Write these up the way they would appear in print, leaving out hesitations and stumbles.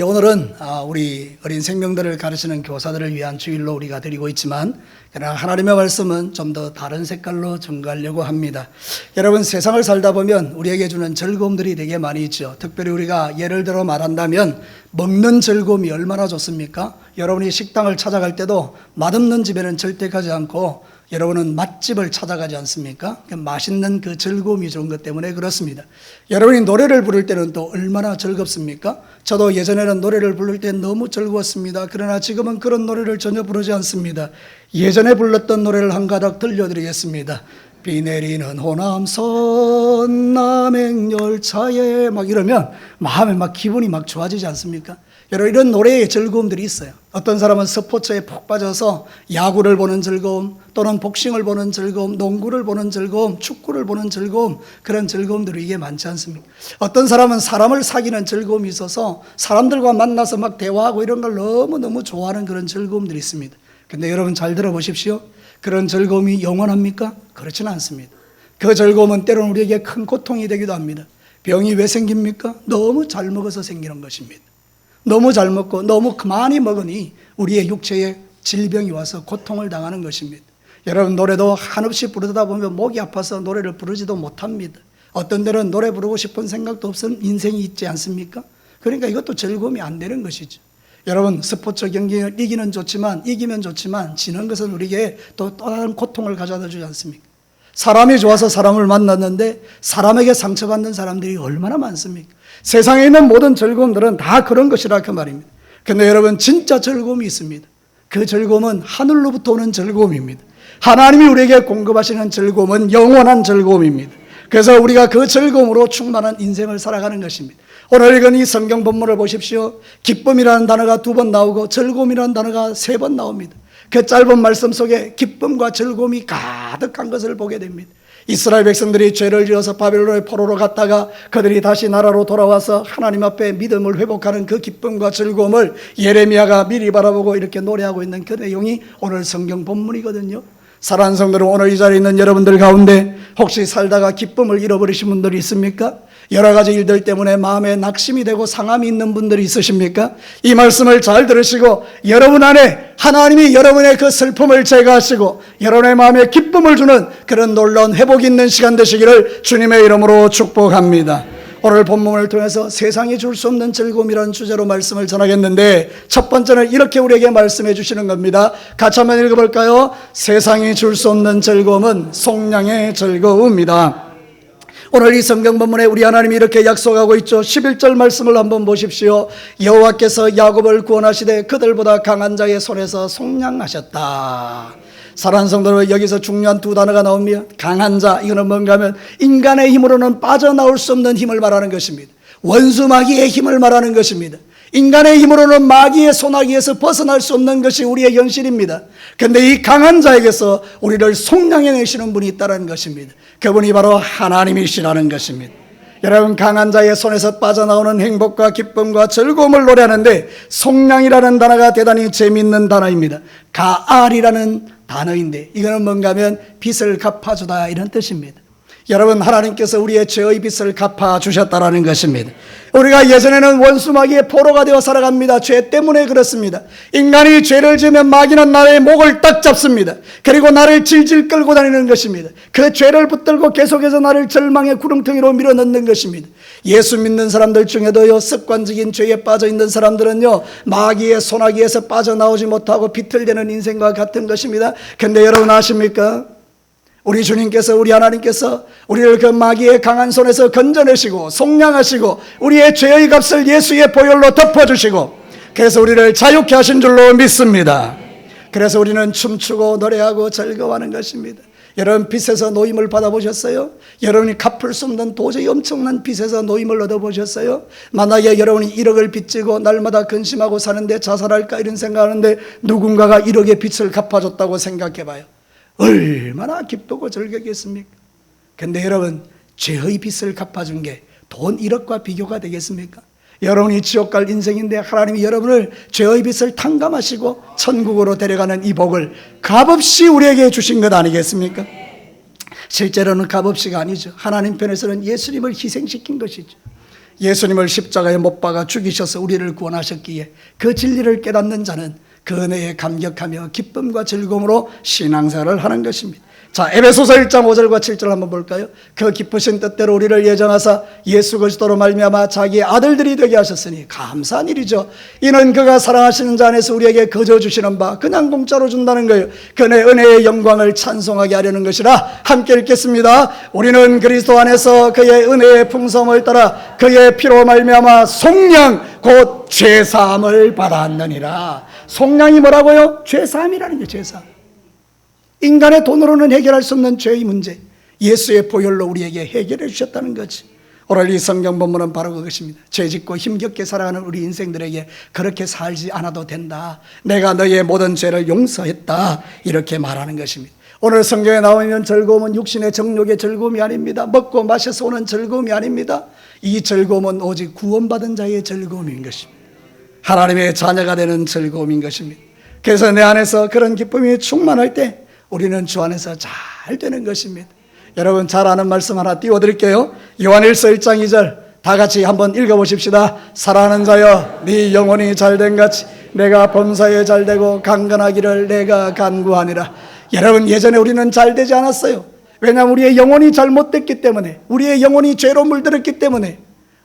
오늘은 우리 어린 생명들을 가르치는 교사들을 위한 주일로 우리가 드리고 있지만, 그러나 하나님의 말씀은 좀 더 다른 색깔로 전가하려고 합니다. 여러분, 세상을 살다 보면 우리에게 주는 즐거움들이 되게 많이 있죠. 특별히 우리가 예를 들어 말한다면 먹는 즐거움이 얼마나 좋습니까? 여러분이 식당을 찾아갈 때도 맛없는 집에는 절대 가지 않고 여러분은 맛집을 찾아가지 않습니까? 맛있는 그 즐거움이 좋은 것 때문에 그렇습니다. 여러분이 노래를 부를 때는 또 얼마나 즐겁습니까? 저도 예전에는 노래를 부를 때 너무 즐거웠습니다. 그러나 지금은 그런 노래를 전혀 부르지 않습니다. 예전에 불렀던 노래를 한 가닥 들려드리겠습니다. 비 내리는 호남선 남행열차에 막 이러면 마음에 막 기분이 막 좋아지지 않습니까? 여러분, 이런 노래의 즐거움들이 있어요. 어떤 사람은 스포츠에 푹 빠져서 야구를 보는 즐거움, 또는 복싱을 보는 즐거움, 농구를 보는 즐거움, 축구를 보는 즐거움, 그런 즐거움들이 이게 많지 않습니까? 어떤 사람은 사람을 사귀는 즐거움이 있어서 사람들과 만나서 막 대화하고 이런 걸 너무너무 좋아하는 그런 즐거움들이 있습니다. 근데 여러분 잘 들어보십시오. 그런 즐거움이 영원합니까? 그렇지는 않습니다. 그 즐거움은 때로는 우리에게 큰 고통이 되기도 합니다. 병이 왜 생깁니까? 너무 잘 먹어서 생기는 것입니다. 너무 잘 먹고 너무 많이 먹으니 우리의 육체에 질병이 와서 고통을 당하는 것입니다. 여러분, 노래도 한없이 부르다 보면 목이 아파서 노래를 부르지도 못합니다. 어떤 때는 노래 부르고 싶은 생각도 없은 인생이 있지 않습니까? 그러니까 이것도 즐거움이 안 되는 것이죠. 여러분, 스포츠 경기는 이기면 좋지만 지는 것은 우리에게 또 다른 고통을 가져다 주지 않습니까? 사람이 좋아서 사람을 만났는데 사람에게 상처받는 사람들이 얼마나 많습니까? 세상에 있는 모든 즐거움들은 다 그런 것이라 그 말입니다. 그런데 여러분, 진짜 즐거움이 있습니다. 그 즐거움은 하늘로부터 오는 즐거움입니다. 하나님이 우리에게 공급하시는 즐거움은 영원한 즐거움입니다. 그래서 우리가 그 즐거움으로 충만한 인생을 살아가는 것입니다. 오늘 읽은 이 성경 본문을 보십시오. 기쁨이라는 단어가 2번 나오고 즐거움이라는 단어가 3번 나옵니다. 그 짧은 말씀 속에 기쁨과 즐거움이 가득한 것을 보게 됩니다. 이스라엘 백성들이 죄를 지어서 바벨론의 포로로 갔다가 그들이 다시 나라로 돌아와서 하나님 앞에 믿음을 회복하는 그 기쁨과 즐거움을 예레미야가 미리 바라보고 이렇게 노래하고 있는 그 내용이 오늘 성경 본문이거든요. 사랑하는 성도들, 오늘 이 자리에 있는 여러분들 가운데 혹시 살다가 기쁨을 잃어버리신 분들이 있습니까? 여러 가지 일들 때문에 마음에 낙심이 되고 상함이 있는 분들이 있으십니까? 이 말씀을 잘 들으시고 여러분 안에 하나님이 여러분의 그 슬픔을 제거하시고 여러분의 마음에 기쁨을 주는 그런 놀라운 회복이 있는 시간 되시기를 주님의 이름으로 축복합니다. 오늘 본문을 통해서 세상이 줄 수 없는 즐거움이라는 주제로 말씀을 전하겠는데, 첫 번째는 이렇게 우리에게 말씀해 주시는 겁니다. 같이 한번 읽어볼까요? 세상이 줄 수 없는 즐거움은 속량의 즐거움이다. 오늘 이 성경 본문에 우리 하나님이 이렇게 약속하고 있죠. 11절 말씀을 한번 보십시오. 여호와께서 야곱을 구원하시되 그들보다 강한 자의 손에서 속량하셨다. 사랑하는 성도들, 여기서 중요한 2 단어가 나옵니다. 강한 자, 이거는 뭔가 하면 인간의 힘으로는 빠져나올 수 없는 힘을 말하는 것입니다. 원수 마귀의 힘을 말하는 것입니다. 인간의 힘으로는 마귀의 소나기에서 벗어날 수 없는 것이 우리의 현실입니다. 그런데 이 강한 자에게서 우리를 속량해내시는 분이 있다는 것입니다. 그분이 바로 하나님이시라는 것입니다. 여러분, 강한 자의 손에서 빠져나오는 행복과 기쁨과 즐거움을 노래하는데 속량이라는 단어가 대단히 재미있는 단어입니다. 가알이라는 단어인데 이거는 뭔가 하면 빚을 갚아주다, 이런 뜻입니다. 여러분, 하나님께서 우리의 죄의 빚을 갚아주셨다는 것입니다. 우리가 예전에는 원수 마귀의 포로가 되어 살아갑니다. 죄 때문에 그렇습니다. 인간이 죄를 지으면 마귀는 나의 목을 딱 잡습니다. 그리고 나를 질질 끌고 다니는 것입니다. 그 죄를 붙들고 계속해서 나를 절망의 구렁텅이로 밀어넣는 것입니다. 예수 믿는 사람들 중에도요, 습관적인 죄에 빠져있는 사람들은요, 마귀의 소나기에서 빠져나오지 못하고 비틀대는 인생과 같은 것입니다. 그런데 여러분 아십니까? 우리 주님께서, 우리 하나님께서 우리를 그 마귀의 강한 손에서 건져내시고 속량하시고 우리의 죄의 값을 예수의 보혈로 덮어주시고 그래서 우리를 자유케 하신 줄로 믿습니다. 그래서 우리는 춤추고 노래하고 즐거워하는 것입니다. 여러분, 빚에서 노임을 받아보셨어요? 여러분이 갚을 수 없는 도저히 엄청난 빚에서 노임을 얻어보셨어요? 만약에 여러분이 1억을 빚지고 날마다 근심하고 사는데 자살할까 이런 생각하는데 누군가가 1억의 빚을 갚아줬다고 생각해봐요. 얼마나 기쁘고 즐겁겠습니까? 근데 여러분, 죄의 빚을 갚아준 게 돈 1억과 비교가 되겠습니까? 여러분이 지옥 갈 인생인데 하나님이 여러분을 죄의 빚을 탕감하시고 천국으로 데려가는 이 복을 값없이 우리에게 주신 것 아니겠습니까? 실제로는 값없이가 아니죠. 하나님 편에서는 예수님을 희생시킨 것이죠. 예수님을 십자가에 못 박아 죽이셔서 우리를 구원하셨기에 그 진리를 깨닫는 자는 그 은혜에 감격하며 기쁨과 즐거움으로 신앙생활을 하는 것입니다. 자, 에베소서 1장 5절과 7절 한번 볼까요? 그 기쁘신 뜻대로 우리를 예정하사 예수 그리스도로 말미암아 자기의 아들들이 되게 하셨으니 감사한 일이죠. 이는 그가 사랑하시는 자 안에서 우리에게 거저 주시는 바 그냥 공짜로 준다는 거예요. 그의 은혜의 영광을 찬송하게 하려는 것이라. 함께 읽겠습니다. 우리는 그리스도 안에서 그의 은혜의 풍성을 따라 그의 피로 말미암아 속량 곧 죄사함을 받았느니라. 속량이 뭐라고요? 죄사함이라는 거예요. 죄사함. 인간의 돈으로는 해결할 수 없는 죄의 문제, 예수의 보혈로 우리에게 해결해 주셨다는 거지. 오늘 이 성경 본문은 바로 그것입니다. 죄짓고 힘겹게 살아가는 우리 인생들에게 그렇게 살지 않아도 된다. 내가 너의 모든 죄를 용서했다. 이렇게 말하는 것입니다. 오늘 성경에 나오는 즐거움은 육신의 정욕의 즐거움이 아닙니다. 먹고 마셔서 오는 즐거움이 아닙니다. 이 즐거움은 오직 구원받은 자의 즐거움인 것입니다. 하나님의 자녀가 되는 즐거움인 것입니다. 그래서 내 안에서 그런 기쁨이 충만할 때 우리는 주 안에서 잘 되는 것입니다. 여러분 잘 아는 말씀 하나 띄워드릴게요. 요한일서 1장 2절 다 같이 한번 읽어보십시다. 사랑하는 자여 네 영혼이 잘된 같이 내가 범사에 잘되고 강건하기를 내가 간구하니라. 여러분 예전에 우리는 잘되지 않았어요. 왜냐하면 우리의 영혼이 잘못됐기 때문에, 우리의 영혼이 죄로 물들었기 때문에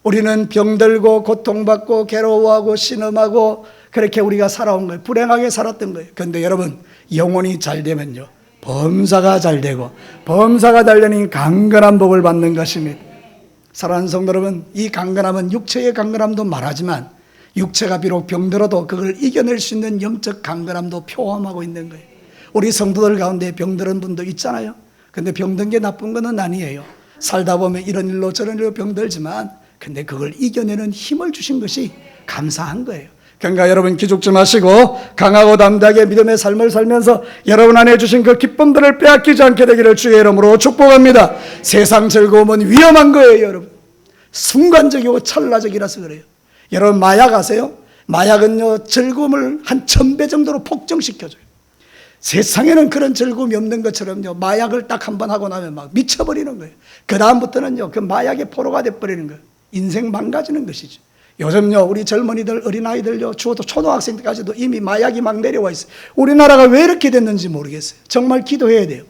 우리는 병들고 고통받고 괴로워하고 신음하고 그렇게 우리가 살아온 거예요. 불행하게 살았던 거예요. 그런데 여러분 영혼이 잘 되면요 범사가 잘 되고 범사가 잘 되니 강건한 복을 받는 것입니다. 사랑하는 성도 여러분, 이 강건함은 육체의 강건함도 말하지만 육체가 비록 병들어도 그걸 이겨낼 수 있는 영적 강건함도 포함하고 있는 거예요. 우리 성도들 가운데 병들은 분도 있잖아요. 근데 병든 게 나쁜 건 아니에요. 살다 보면 이런 일로 저런 일로 병들지만 근데 그걸 이겨내는 힘을 주신 것이 감사한 거예요. 그러니까 여러분 기죽지 마시고 강하고 담대하게 믿음의 삶을 살면서 여러분 안에 주신 그 기쁨들을 빼앗기지 않게 되기를 주의 이름으로 축복합니다. 세상 즐거움은 위험한 거예요. 여러분 순간적이고 찰나적이라서 그래요. 여러분 마약 아세요? 마약은요 즐거움을 한 1000배 정도로 폭증시켜줘요. 세상에는 그런 즐거움이 없는 것처럼요 마약을 딱 한 번 하고 나면 막 미쳐버리는 거예요. 그 다음부터는요 그 마약의 포로가 돼버리는 거예요. 인생 망가지는 것이죠. 요즘요 우리 젊은이들 어린아이들요 초등학생까지도 이미 마약이 막 내려와 있어요. 우리나라가 왜 이렇게 됐는지 모르겠어요. 정말 기도해야 돼요.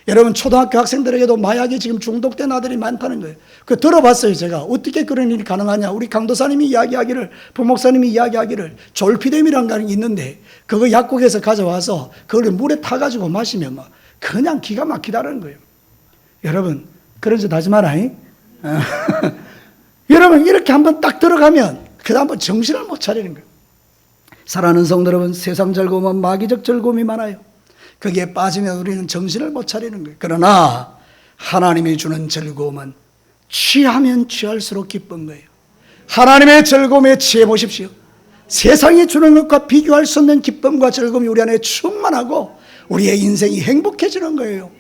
여러분 초등학교 학생들에게도 마약이 지금 중독된 아들이 많다는 거예요. 그 들어봤어요. 제가 어떻게 그런 일이 가능하냐. 우리 강도사님이 이야기하기를, 부목사님이 이야기하기를 졸피뎀이라는 게 있는데 그거 약국에서 가져와서 그걸 물에 타가지고 마시면 막 그냥 기가 막히다는 거예요. 여러분 그런 짓 하지 마라잉. 여러분 이렇게 한번 딱 들어가면 그 다음부터 정신을 못 차리는 거예요. 사랑하는 성도 여러분, 세상 즐거움은 마귀적 즐거움이 많아요. 거기에 빠지면 우리는 정신을 못 차리는 거예요. 그러나 하나님이 주는 즐거움은 취하면 취할수록 기쁜 거예요. 하나님의 즐거움에 취해 보십시오. 세상이 주는 것과 비교할 수 없는 기쁨과 즐거움이 우리 안에 충만하고 우리의 인생이 행복해지는 거예요.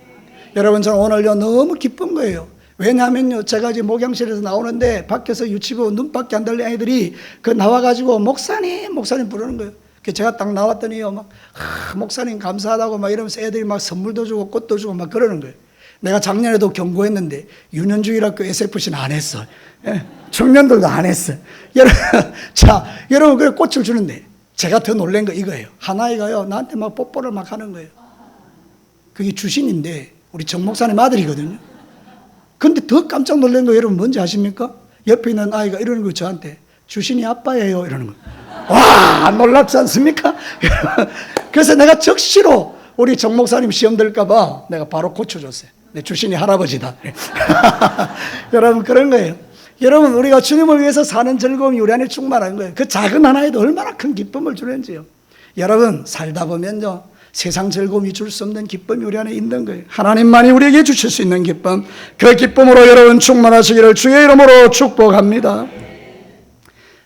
여러분 저는 오늘요 너무 기쁜 거예요. 왜냐하면요 제가 지금 목양실에서 나오는데 밖에서 유치부 눈밖에 안 달린 애들이 그 나와가지고 목사님 부르는 거예요. 제가 딱 나왔더니요 막 목사님 감사하다고 막 이러면서 애들이 막 선물도 주고 꽃도 주고 막 그러는 거예요. 내가 작년에도 경고했는데 유년주일학교 SFC는 안 했어. 청년들도 안 했어. 여러분 그래 꽃을 주는데 제가 더 놀란 거 이거예요. 하나이가요 나한테 막 뽀뽀를 막 하는 거예요. 그게 주신인데 우리 정 목사님 아들이거든요. 근데 더 깜짝 놀란 거 여러분 뭔지 아십니까? 옆에 있는 아이가 이러는 거 저한테 주신이 아빠예요 이러는 거. 와 놀랍지 않습니까? 그래서 내가 적시로 우리 정 목사님 시험 들까 봐 내가 바로 고쳐줬어요. 내 주신이 할아버지다. 여러분 그런 거예요. 여러분 우리가 주님을 위해서 사는 즐거움이 우리 안에 충만한 거예요. 그 작은 하나에도 얼마나 큰 기쁨을 주는지요. 여러분 살다 보면요 세상 즐거움이 줄 수 없는 기쁨이 우리 안에 있는 거예요. 하나님만이 우리에게 주실 수 있는 기쁨, 그 기쁨으로 여러분 충만하시기를 주의 이름으로 축복합니다.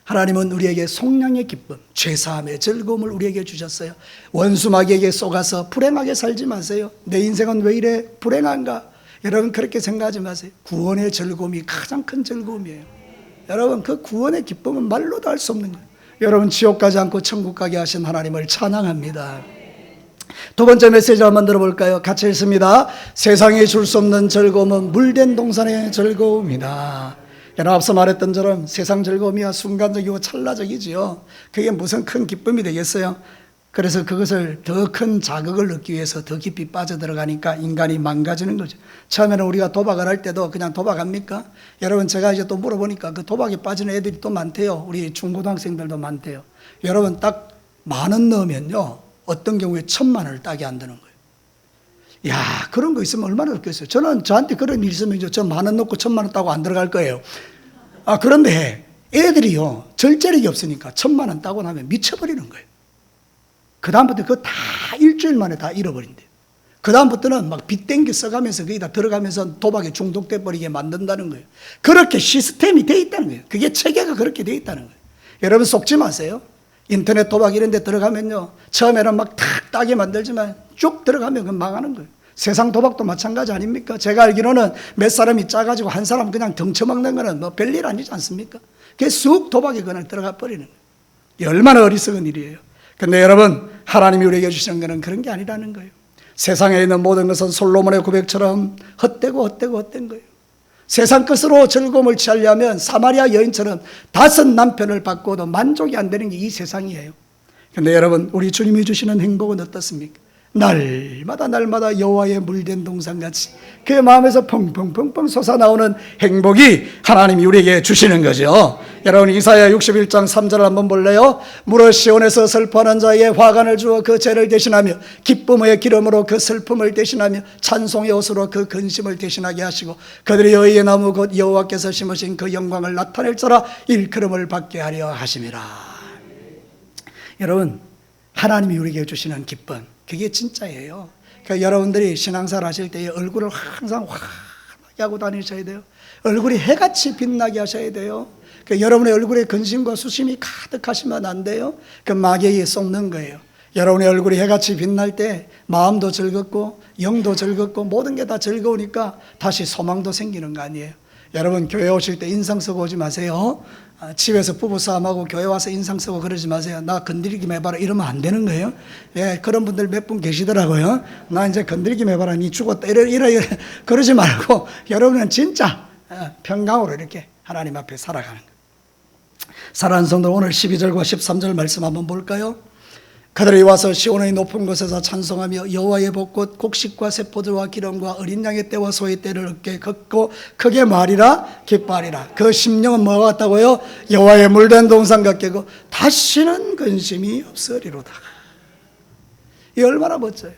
하나님은 우리에게 속량의 기쁨, 죄사함의 즐거움을 우리에게 주셨어요. 원수 마귀에게 속아서 불행하게 살지 마세요. 내 인생은 왜 이래 불행한가? 여러분 그렇게 생각하지 마세요. 구원의 즐거움이 가장 큰 즐거움이에요. 여러분 그 구원의 기쁨은 말로도 할 수 없는 거예요. 여러분 지옥 가지 않고 천국 가게 하신 하나님을 찬양합니다. 두 번째 메시지를 한번 들어볼까요? 같이 읽습니다. 세상이 줄 수 없는 즐거움은 물된 동산의 즐거움이다. 여러분 앞서 말했던 처럼 세상 즐거움이야 순간적이고 찰나적이지요. 그게 무슨 큰 기쁨이 되겠어요? 그래서 그것을 더 큰 자극을 얻기 위해서 더 깊이 빠져들어가니까 인간이 망가지는 거죠. 처음에는 우리가 도박을 할 때도 그냥 도박합니까? 여러분 제가 이제 또 물어보니까 그 도박에 빠지는 애들이 또 많대요. 우리 중고등학생들도 많대요. 여러분 딱 10,000원 넣으면요 어떤 경우에 1,000,000원을 따게 한다는 거예요. 야, 그런 거 있으면 얼마나 좋겠어요. 저한테 그런 일 있으면 저 10,000원 넣고 1,000,000원 따고 안 들어갈 거예요. 그런데 애들이요 절제력이 없으니까 1,000,000원 따고 나면 미쳐버리는 거예요. 그 다음부터 그거 다 일주일 만에 다 잃어버린대요. 그 다음부터는 막 빚 땡겨 써가면서 거기다 들어가면서 도박에 중독돼 버리게 만든다는 거예요. 그렇게 시스템이 돼 있다는 거예요. 그게 체계가 그렇게 돼 있다는 거예요. 여러분 속지 마세요. 인터넷 도박 이런 데 들어가면요 처음에는 막 탁 따게 만들지만 쭉 들어가면 그건 망하는 거예요. 세상 도박도 마찬가지 아닙니까? 제가 알기로는 몇 사람이 짜가지고 한 사람 그냥 덩쳐먹는 거는 뭐 별일 아니지 않습니까? 그게 쑥 도박에 그냥 들어가 버리는 거예요. 얼마나 어리석은 일이에요. 근데 여러분 하나님이 우리에게 주시는 것은 그런 게 아니라는 거예요. 세상에 있는 모든 것은 솔로몬의 고백처럼 헛된 거예요. 세상 것으로 즐거움을 취하려면 사마리아 여인처럼 5 남편을 받고도 만족이 안 되는 게 이 세상이에요. 근데 여러분 우리 주님이 주시는 행복은 어떻습니까? 날마다 여호와의 물된 동산같이 그 마음에서 펑펑펑펑 솟아나오는 행복이 하나님이 우리에게 주시는 거죠. 여러분 이사야 61장 3절을 한번 볼래요? 무릇 시온에서 슬퍼하는 자에게 화관을 주어 그 죄를 대신하며 기쁨의 기름으로 그 슬픔을 대신하며 찬송의 옷으로 그 근심을 대신하게 하시고 그들이 의의 나무 곧 여호와께서 심으신 그 영광을 나타낼 자라 일컬음을 받게 하려 하심이라. 여러분 하나님이 우리에게 주시는 기쁨 그게 진짜예요. 그러니까 여러분들이 신앙생활 하실 때에 얼굴을 항상 환하게 하고 다니셔야 돼요. 얼굴이 해같이 빛나게 하셔야 돼요. 그러니까 여러분의 얼굴에 근심과 수심이 가득하시면 안 돼요. 그 마귀에게 속는 거예요. 여러분의 얼굴이 해같이 빛날 때 마음도 즐겁고 영도 즐겁고 모든 게 다 즐거우니까 다시 소망도 생기는 거 아니에요. 여러분 교회 오실 때 인상 쓰고 오지 마세요. 집에서 부부싸움하고 교회 와서 인상 쓰고 그러지 마세요. 나 건드리기 해봐라 이러면 안 되는 거예요. 예, 그런 분들 몇 분 계시더라고요. 나 이제 건드리기 해봐라 니 죽었다 이래 그러지 말고 여러분은 진짜 평강으로 이렇게 하나님 앞에 살아가는 거예요. 사랑하는 성도 오늘 12절과 13절 말씀 한번 볼까요? 그들이 와서 시온의 높은 곳에서 찬송하며 여호와의 벚꽃 곡식과 세포들과 기름과 어린 양의 때와 소의 때를 얻게 걷고 크게 말이라 기뻐하리라. 그 심령은 뭐가 같다고요? 여호와의 물된 동산 같게 고 다시는 근심이 없으리로다. 이 얼마나 멋져요.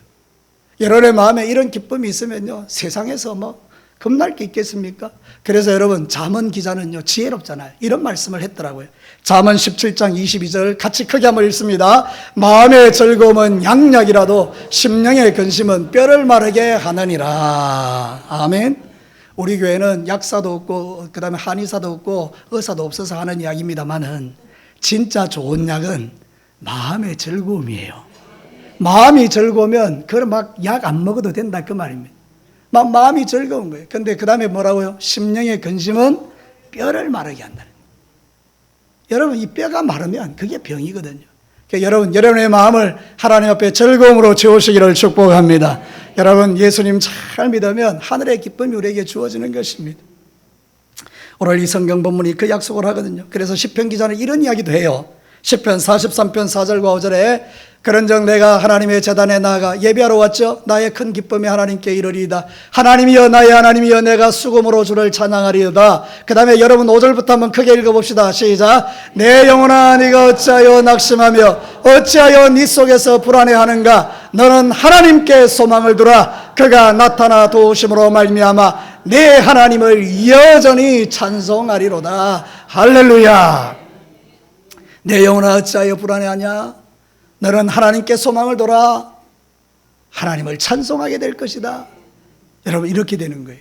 여러분의 마음에 이런 기쁨이 있으면요 세상에서 뭐 겁날 게 있겠습니까? 그래서 여러분 잠언 기자는요 지혜롭잖아요. 이런 말씀을 했더라고요. 잠언 17장 22절 같이 크게 한번 읽습니다. 마음의 즐거움은 양약이라도 심령의 근심은 뼈를 마르게 하느니라. 아멘. 우리 교회는 약사도 없고 그 다음에 한의사도 없고 의사도 없어서 하는 이야기입니다만은 진짜 좋은 약은 마음의 즐거움이에요. 마음이 즐거우면 그걸 막 약 안 먹어도 된다 그 말입니다. 마음이 즐거운 거예요. 근데 그 다음에 뭐라고요? 심령의 근심은 뼈를 마르게 한다는 거예요. 여러분 이 뼈가 마르면 그게 병이거든요. 그러니까 여러분의 마음을 하나님 앞에 즐거움으로 채우시기를 축복합니다. 여러분 예수님 잘 믿으면 하늘의 기쁨이 우리에게 주어지는 것입니다. 오늘 이 성경 본문이 그 약속을 하거든요. 그래서 시편 기자는 이런 이야기도 해요. 시편 43편 4절과 5절에 그런즉 내가 하나님의 제단에 나아가 예배하러 왔죠. 나의 큰 기쁨이 하나님께 이르리이다. 하나님이여 나의 하나님이여 내가 수금으로 주를 찬양하리이다. 그 다음에 여러분 5절부터 한번 크게 읽어봅시다. 시작. 내 영혼아 네가 어찌하여 낙심하며 어찌하여 네 속에서 불안해하는가. 너는 하나님께 소망을 두라. 그가 나타나 도우심으로 말미암아 내 하나님을 여전히 찬송하리로다. 할렐루야. 내 영혼아 어찌하여 불안해하냐. 너는 하나님께 소망을 둬라. 하나님을 찬송하게 될 것이다. 여러분 이렇게 되는 거예요.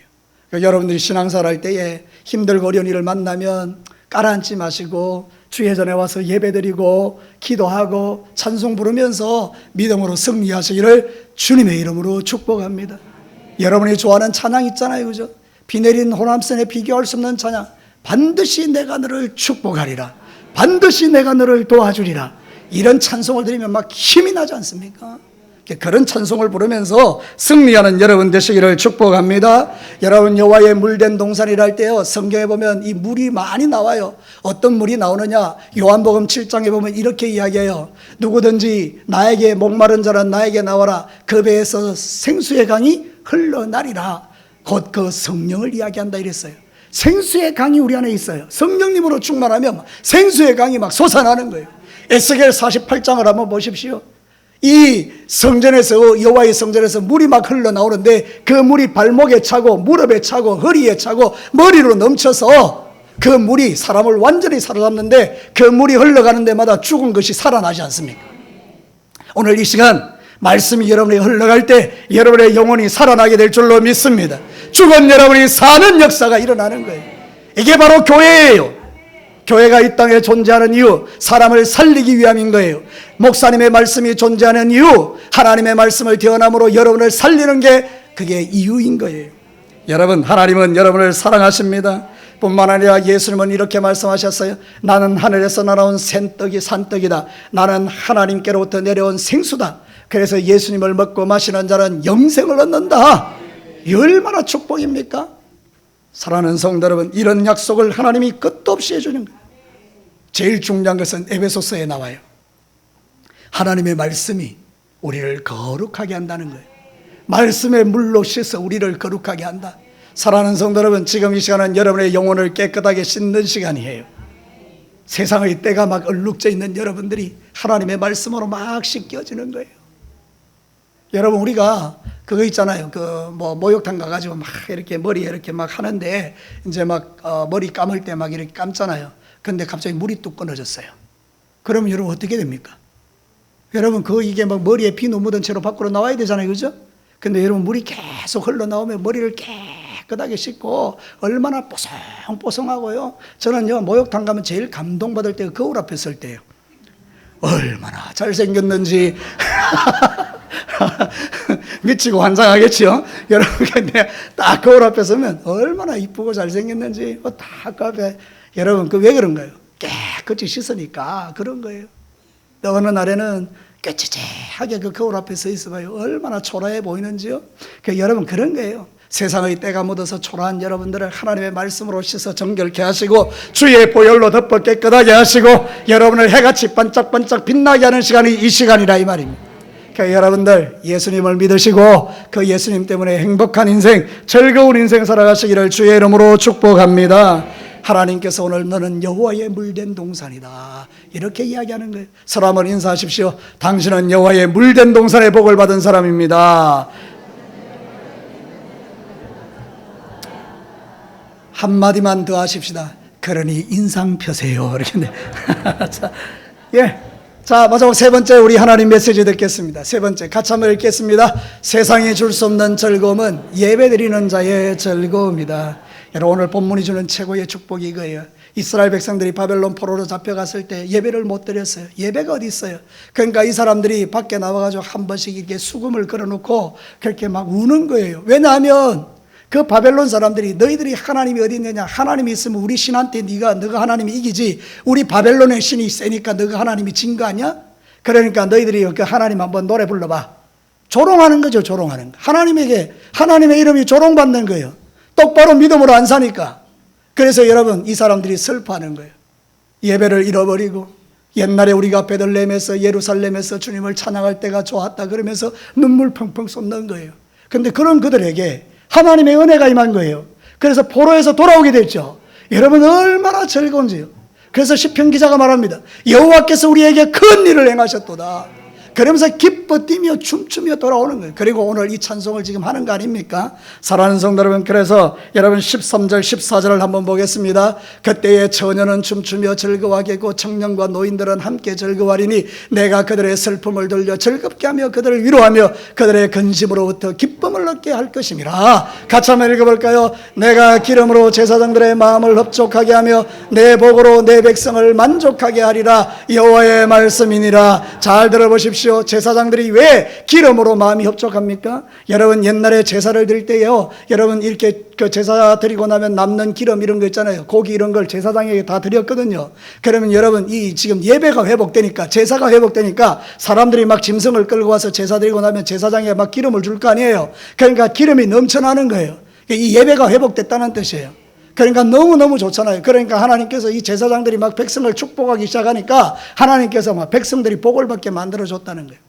그러니까 여러분들이 신앙생활 할 때에 힘들고 어려운 일을 만나면 깔아앉지 마시고 주의 전에 와서 예배드리고 기도하고 찬송 부르면서 믿음으로 승리하시기를 주님의 이름으로 축복합니다. 여러분이 좋아하는 찬양 있잖아요, 그죠? 비 내린 호남선에 비교할 수 없는 찬양. 반드시 내가 너를 축복하리라. 반드시 내가 너를 도와주리라. 이런 찬송을 드리면 막 힘이 나지 않습니까? 그런 찬송을 부르면서 승리하는 여러분 되시기를 축복합니다. 여러분, 여호와의 물된 동산이라 할 때요, 성경에 보면 이 물이 많이 나와요. 어떤 물이 나오느냐, 요한복음 7장에 보면 이렇게 이야기해요. 누구든지 나에게 목마른 자는 나에게 나와라. 그 배에서 생수의 강이 흘러나리라. 곧 그 성령을 이야기한다 이랬어요. 생수의 강이 우리 안에 있어요. 성령님으로 충만하면 생수의 강이 막 솟아나는 거예요. 에스겔 48장을 한번 보십시오. 이 성전에서, 여호와의 성전에서 물이 막 흘러나오는데 그 물이 발목에 차고 무릎에 차고 허리에 차고 머리로 넘쳐서 그 물이 사람을 완전히 사로잡는데, 그 물이 흘러가는 데마다 죽은 것이 살아나지 않습니까? 오늘 이 시간 말씀이 여러분에게 흘러갈 때 여러분의 영혼이 살아나게 될 줄로 믿습니다. 죽은 여러분이 사는 역사가 일어나는 거예요. 이게 바로 교회예요. 교회가 이 땅에 존재하는 이유, 사람을 살리기 위함인 거예요. 목사님의 말씀이 존재하는 이유, 하나님의 말씀을 태어남으로 여러분을 살리는 게 그게 이유인 거예요. 여러분, 하나님은 여러분을 사랑하십니다. 뿐만 아니라 예수님은 이렇게 말씀하셨어요. 나는 하늘에서 날아온 산떡이다. 나는 하나님께로부터 내려온 생수다. 그래서 예수님을 먹고 마시는 자는 영생을 얻는다. 얼마나 축복입니까? 사랑하는 성도 여러분, 이런 약속을 하나님이 끝도 없이 해주는 거예요. 제일 중요한 것은 에베소서에 나와요. 하나님의 말씀이 우리를 거룩하게 한다는 거예요. 말씀의 물로 씻어 우리를 거룩하게 한다. 사랑하는 성도 여러분, 지금 이 시간은 여러분의 영혼을 깨끗하게 씻는 시간이에요. 세상의 때가 막 얼룩져 있는 여러분들이 하나님의 말씀으로 막 씻겨지는 거예요. 여러분, 우리가 그거 있잖아요. 목욕탕 가가지고 막 이렇게 머리에 이렇게 막 하는데, 이제 막 머리 감을 때 막 이렇게 감잖아요. 근데 갑자기 물이 뚝 끊어졌어요. 그러면 여러분 어떻게 됩니까? 여러분, 이게 막 머리에 피 묻은 채로 밖으로 나와야 되잖아요. 그죠? 근데 여러분, 물이 계속 흘러나오면 머리를 깨끗하게 씻고 얼마나 뽀송뽀송하고요. 저는요, 목욕탕 가면 제일 감동받을 때가 거울 앞에 설 때예요. 얼마나 잘생겼는지 미치고 환장하겠죠. 여러분, 근데 딱 거울 앞에 서면 얼마나 이쁘고 잘생겼는지 딱 앞에, 여러분, 왜 그런가요? 깨끗이 씻으니까 그런 거예요. 또 어느 날에는 깨끗하게 그 거울 앞에 서 있어봐요. 얼마나 초라해 보이는지요. 여러분, 그런 거예요. 세상의 때가 묻어서 초라한 여러분들을 하나님의 말씀으로 씻어 정결케 하시고 주의 보혈로 덮어 깨끗하게 하시고 여러분을 해같이 반짝반짝 빛나게 하는 시간이 이 시간이라 이 말입니다. 여러분들, 예수님을 믿으시고 그 예수님 때문에 행복한 인생, 즐거운 인생 살아가시기를 주의 이름으로 축복합니다. 하나님께서 오늘 너는 여호와의 물된 동산이다, 이렇게 이야기하는 거예요. 서로 한번 인사하십시오. 당신은 여호와의 물된 동산의 복을 받은 사람입니다. 한마디만 더 하십시다. 그러니 인상 펴세요. 이렇게. 자, 예. 자, 마지막 세 번째 우리 하나님 메시지 듣겠습니다. 세 번째 같이 한번 읽겠습니다. 세상이 줄 수 없는 즐거움은 예배드리는 자의 즐거움이다. 여러분, 오늘 본문이 주는 최고의 축복이 이거예요. 이스라엘 백성들이 바벨론 포로로 잡혀갔을 때 예배를 못 드렸어요. 예배가 어디 있어요? 그러니까 이 사람들이 밖에 나와가지고 한 번씩 이렇게 수금을 걸어놓고 그렇게 막 우는 거예요. 왜냐하면 그 바벨론 사람들이 너희들이 하나님이 어디 있느냐, 하나님이 있으면 우리 신한테 너가 하나님이 이기지, 우리 바벨론의 신이 세니까 너가 하나님이 진 거 아니야? 그러니까 너희들이 그 하나님 한번 노래 불러봐. 조롱하는 거죠. 조롱하는 거. 하나님의 이름이 조롱받는 거예요. 똑바로 믿음으로 안 사니까. 그래서 여러분, 이 사람들이 슬퍼하는 거예요. 예배를 잃어버리고 옛날에 우리가 베들레헴에서 예루살렘에서 주님을 찬양할 때가 좋았다 그러면서 눈물 펑펑 쏟는 거예요. 근데 그런 그들에게 하나님의 은혜가 임한 거예요. 그래서 포로에서 돌아오게 됐죠. 여러분, 얼마나 즐거운지요. 그래서 시편 기자가 말합니다. 여호와께서 우리에게 큰 일을 행하셨도다. 그러면서 기뻐 뛰며 춤추며 돌아오는 거예요. 그리고 오늘 이 찬송을 지금 하는 거 아닙니까? 사랑하는 성도 여러분, 그래서 여러분 13절 14절을 한번 보겠습니다. 그때에 처녀는 춤추며 즐거워하겠고 청년과 노인들은 함께 즐거워하리니 내가 그들의 슬픔을 돌려 즐겁게 하며 그들을 위로하며 그들의 근심으로부터 기쁨을 얻게 할 것임이라. 같이 한번 읽어볼까요? 내가 기름으로 제사장들의 마음을 흡족하게 하며 내 복으로 내 백성을 만족하게 하리라. 여호와의 말씀이니라. 잘 들어보십시오. 보십시오. 제사장들이 왜 기름으로 마음이 협족합니까? 여러분 옛날에 제사를 드릴 때요, 여러분 이렇게 그 제사 드리고 나면 남는 기름 이런 거 있잖아요. 고기 이런 걸 제사장에게 다 드렸거든요. 그러면 여러분 이 지금 예배가 회복되니까, 제사가 회복되니까 사람들이 막 짐승을 끌고 와서 제사 드리고 나면 제사장에게 막 기름을 줄 거 아니에요. 그러니까 기름이 넘쳐나는 거예요. 이 예배가 회복됐다는 뜻이에요. 그러니까 너무너무 좋잖아요. 그러니까 하나님께서 이 제사장들이 막 백성을 축복하기 시작하니까 하나님께서 막 백성들이 복을 받게 만들어줬다는 거예요.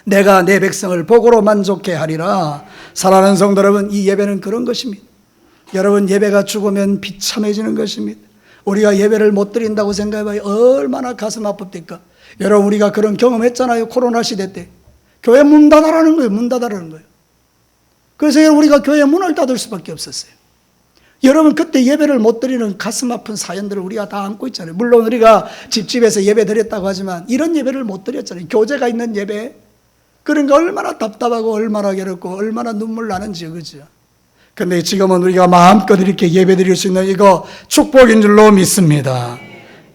내가 내 백성을 복으로 만족해 하리라. 사랑하는 성도 여러분, 이 예배는 그런 것입니다. 여러분 예배가 죽으면 비참해지는 것입니다. 우리가 예배를 못 드린다고 생각해봐요. 얼마나 가슴 아픕니까? 여러분 우리가 그런 경험했잖아요. 코로나 시대 때 교회 문 닫아라는 거예요. 문 닫아라는 거예요. 그래서 우리가 교회 문을 닫을 수밖에 없었어요. 여러분 그때 예배를 못 드리는 가슴 아픈 사연들을 우리가 다 안고 있잖아요. 물론 우리가 집집에서 예배 드렸다고 하지만 이런 예배를 못 드렸잖아요. 교제가 있는 예배. 그러니까 얼마나 답답하고 얼마나 괴롭고 얼마나 눈물 나는지요. 그죠? 근데 지금은 우리가 마음껏 이렇게 예배 드릴 수 있는 이거 축복인 줄로 믿습니다.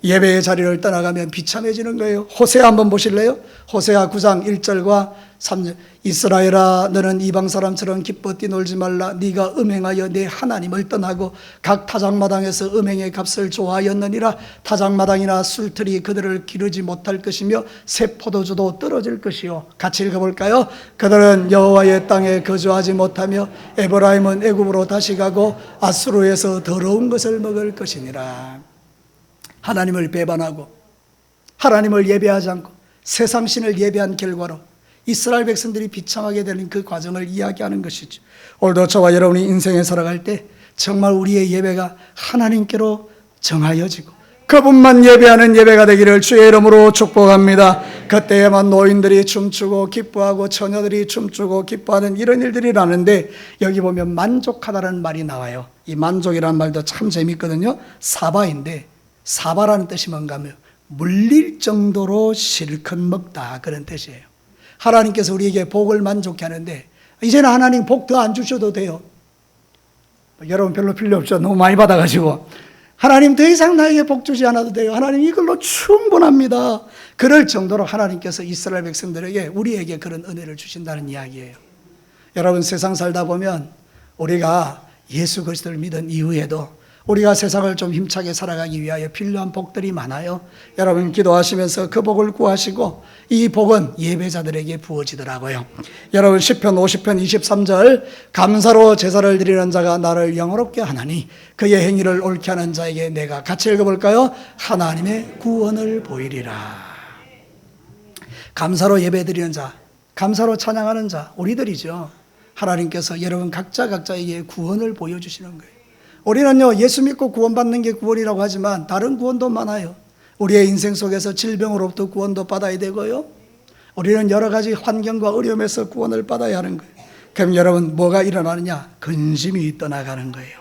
예배의 자리를 떠나가면 비참해지는 거예요. 호세아 한번 보실래요? 호세아 9장 1절과 3절. 이스라엘아 너는 이방 사람처럼 기뻐 뛰놀지 말라. 네가 음행하여 내 하나님을 떠나고 각 타작마당에서 음행의 값을 좋아하였느니라. 타작마당이나 술틀이 그들을 기르지 못할 것이며 새 포도주도 떨어질 것이요. 같이 읽어볼까요? 그들은 여호와의 땅에 거주하지 못하며 에브라임은 애굽으로 다시 가고 아수르에서 더러운 것을 먹을 것이니라. 하나님을 배반하고 하나님을 예배하지 않고 세상 신을 예배한 결과로 이스라엘 백성들이 비참하게 되는 그 과정을 이야기하는 것이죠. 오늘도 저와 여러분이 인생에 살아갈 때 정말 우리의 예배가 하나님께로 정하여지고 그분만 예배하는 예배가 되기를 주의 이름으로 축복합니다. 그때에만 노인들이 춤추고 기뻐하고 처녀들이 춤추고 기뻐하는 이런 일들이 나는데 여기 보면 만족하다는 말이 나와요. 이 만족이라는 말도 참 재밌거든요. 사바인데 사바라는 뜻이 뭔가 하면 물릴 정도로 실컷 먹다 그런 뜻이에요. 하나님께서 우리에게 복을 만족해 하는데 이제는 하나님 복 더 안 주셔도 돼요. 여러분 별로 필요 없죠. 너무 많이 받아가지고 하나님 더 이상 나에게 복 주지 않아도 돼요. 하나님 이걸로 충분합니다. 그럴 정도로 하나님께서 이스라엘 백성들에게 우리에게 그런 은혜를 주신다는 이야기예요. 여러분 세상 살다 보면 우리가 예수 그리스도를 믿은 이후에도 우리가 세상을 좀 힘차게 살아가기 위하여 필요한 복들이 많아요. 여러분 기도하시면서 그 복을 구하시고 이 복은 예배자들에게 부어지더라고요. 여러분 시편 50편 23절 감사로 제사를 드리는 자가 나를 영화롭게 하나니 그의 행위를 옳게 하는 자에게 내가 같이 읽어볼까요? 하나님의 구원을 보이리라. 감사로 예배 드리는 자, 감사로 찬양하는 자 우리들이죠. 하나님께서 여러분 각자에게 구원을 보여주시는 거예요. 우리는요 예수 믿고 구원받는 게 구원이라고 하지만 다른 구원도 많아요. 우리의 인생 속에서 질병으로부터 구원도 받아야 되고요, 우리는 여러 가지 환경과 어려움에서 구원을 받아야 하는 거예요. 그럼 여러분 뭐가 일어나느냐? 근심이 떠나가는 거예요.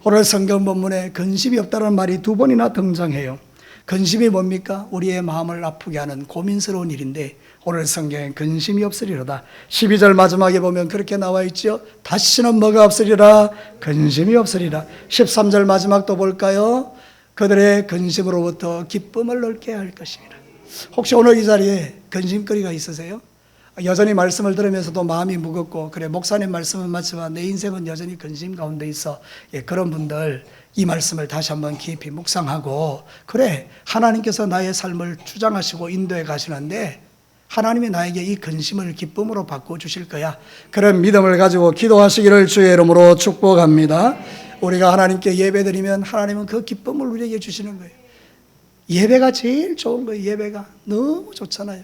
오늘 성경 본문에 근심이 없다는 말이 2번이나 등장해요. 근심이 뭡니까? 우리의 마음을 아프게 하는 고민스러운 일인데 오늘 성경에 근심이 없으리로다. 12절 마지막에 보면 그렇게 나와 있죠. 다시는 뭐가 없으리라? 근심이 없으리라. 13절 마지막도 볼까요? 그들의 근심으로부터 기쁨을 얻게 할 것입니다. 혹시 오늘 이 자리에 근심거리가 있으세요? 여전히 말씀을 들으면서도 마음이 무겁고 그래 목사님 말씀은 맞지만 내 인생은 여전히 근심 가운데 있어. 그런 분들 이 말씀을 다시 한번 깊이 묵상하고 그래 하나님께서 나의 삶을 주장하시고 인도해 가시는데 하나님이 나에게 이 근심을 기쁨으로 바꿔주실 거야. 그런 믿음을 가지고 기도하시기를 주의 이름으로 축복합니다. 우리가 하나님께 예배드리면 하나님은 그 기쁨을 우리에게 주시는 거예요. 예배가 제일 좋은 거예요. 예배가 너무 좋잖아요.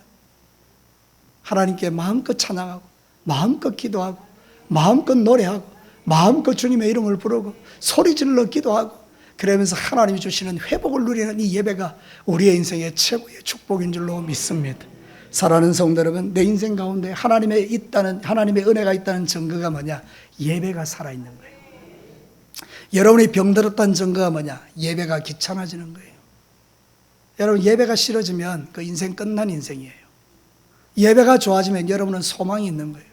하나님께 마음껏 찬양하고 마음껏 기도하고 마음껏 노래하고 마음껏 주님의 이름을 부르고 소리질러 기도하고 그러면서 하나님이 주시는 회복을 누리는 이 예배가 우리의 인생의 최고의 축복인 줄로 믿습니다. 사랑하는 성도 여러분, 내 인생 가운데 하나님의 은혜가 있다는 증거가 뭐냐? 예배가 살아있는 거예요. 여러분이 병들었다는 증거가 뭐냐? 예배가 귀찮아지는 거예요. 여러분 예배가 싫어지면 그 인생 끝난 인생이에요. 예배가 좋아지면 여러분은 소망이 있는 거예요.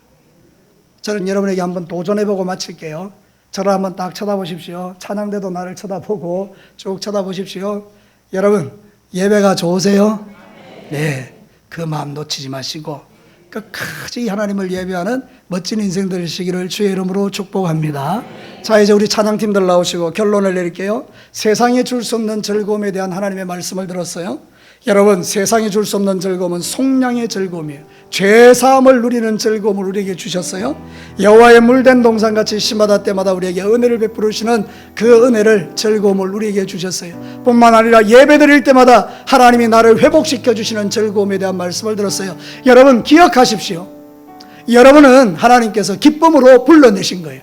저는 여러분에게 한번 도전해보고 마칠게요. 저를 한번 딱 쳐다보십시오. 찬양대도 나를 쳐다보고 쭉 쳐다보십시오. 여러분 예배가 좋으세요? 네. 그 마음 놓치지 마시고 끝까지 하나님을 예배하는 멋진 인생 되시기를 주의 이름으로 축복합니다. 자, 이제 우리 찬양팀들 나오시고 결론을 내릴게요. 세상에 줄 수 없는 즐거움에 대한 하나님의 말씀을 들었어요. 여러분, 세상에 줄 수 없는 즐거움은 속량의 즐거움이에요. 죄사함을 누리는 즐거움을 우리에게 주셨어요. 여호와의 물된 동산같이 시마다 때마다 우리에게 은혜를 베푸시는 그 은혜를, 즐거움을 우리에게 주셨어요. 뿐만 아니라 예배드릴 때마다 하나님이 나를 회복시켜 주시는 즐거움에 대한 말씀을 들었어요. 여러분 기억하십시오. 여러분은 하나님께서 기쁨으로 불러내신 거예요.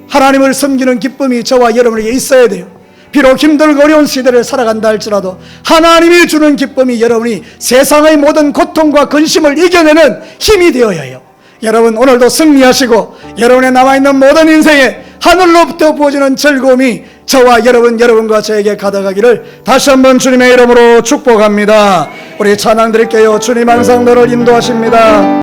하나님을 섬기는 기쁨이 저와 여러분에게 있어야 돼요. 비록 힘들고 어려운 시대를 살아간다 할지라도 하나님이 주는 기쁨이 여러분이 세상의 모든 고통과 근심을 이겨내는 힘이 되어야 해요. 여러분 오늘도 승리하시고 여러분의 남아있는 모든 인생에 하늘로부터 부어지는 즐거움이 저와 여러분과 저에게 가득하기를 다시 한번 주님의 이름으로 축복합니다. 우리 찬양 드릴게요. 주님 항상 너를 인도하십니다.